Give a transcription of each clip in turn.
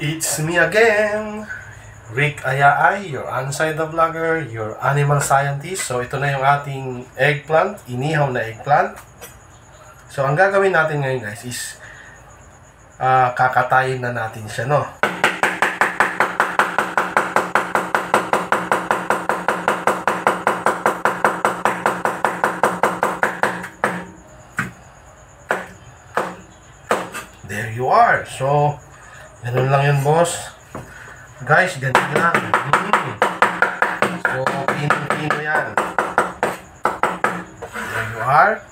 It's me again, Rick Ayaay, your Ansay the Vlogger, your animal scientist. So ito na yung ating eggplant, inihaw na eggplant. So ang gagawin natin ngayon guys is kakatayin na natin siya, no? There you are. So ganun lang yun, boss. Guys, ganun lang. So, pino-pino yan. There you are.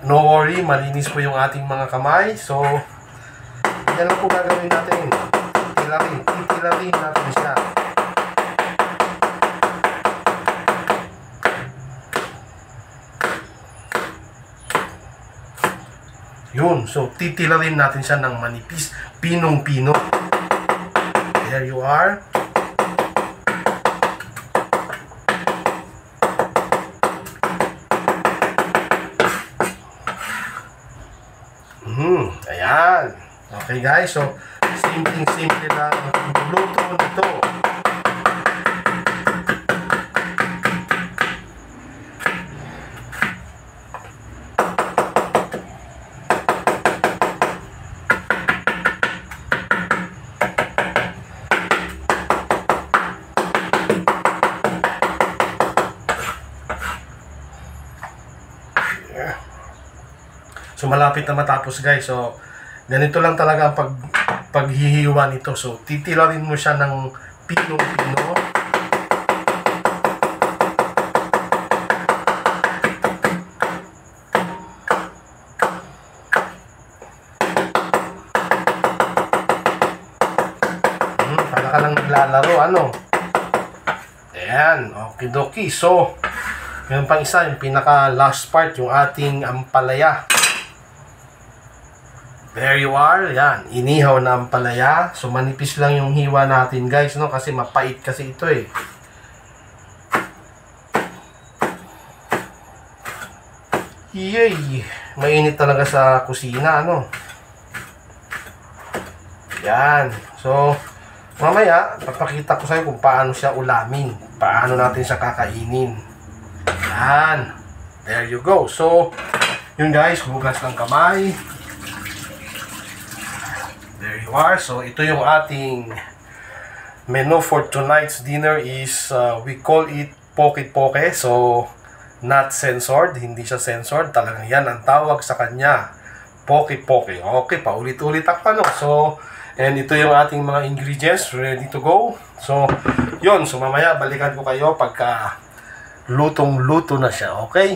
No worry, malinis po yung ating mga kamay. So, yan lang po gagawin natin. Titilarin natin siya. Yun, so titilarin natin siya ng manipis, pinong-pino. There you are. Ayan. Okay guys, so simple lang ang luto nito. So malapit na matapos guys. So ganito lang talaga ang paghihiwa nito. So titilarin mo siya ng pinong-pino. Para ka lang naglalaro, ano? Ayan, okidoki. So yun pang isa, yung pinaka last part, yung ating ampalaya. There you are. Yan, inihaw na ampalaya. So manipis lang yung hiwa natin guys, no? Kasi mapait kasi ito eh. Yay! Mainit talaga sa kusina, ano? Yan. So mamaya papakita ko sa iyo kung paano siya ulamin, paano natin siya kakainin. Yan. There you go. So yun guys, hugas ng kamay. There you are. So ito yung ating menu for tonight's dinner is we call it poke-poke. So not censored, hindi siya censored. Talagang yan ang tawag sa kanya, poke-poke. Okay, paulit-ulit ako, no? So and ito yung ating mga ingredients ready to go. So yun, so mamaya balikan ko kayo pagka lutong-luto na siya. Okay?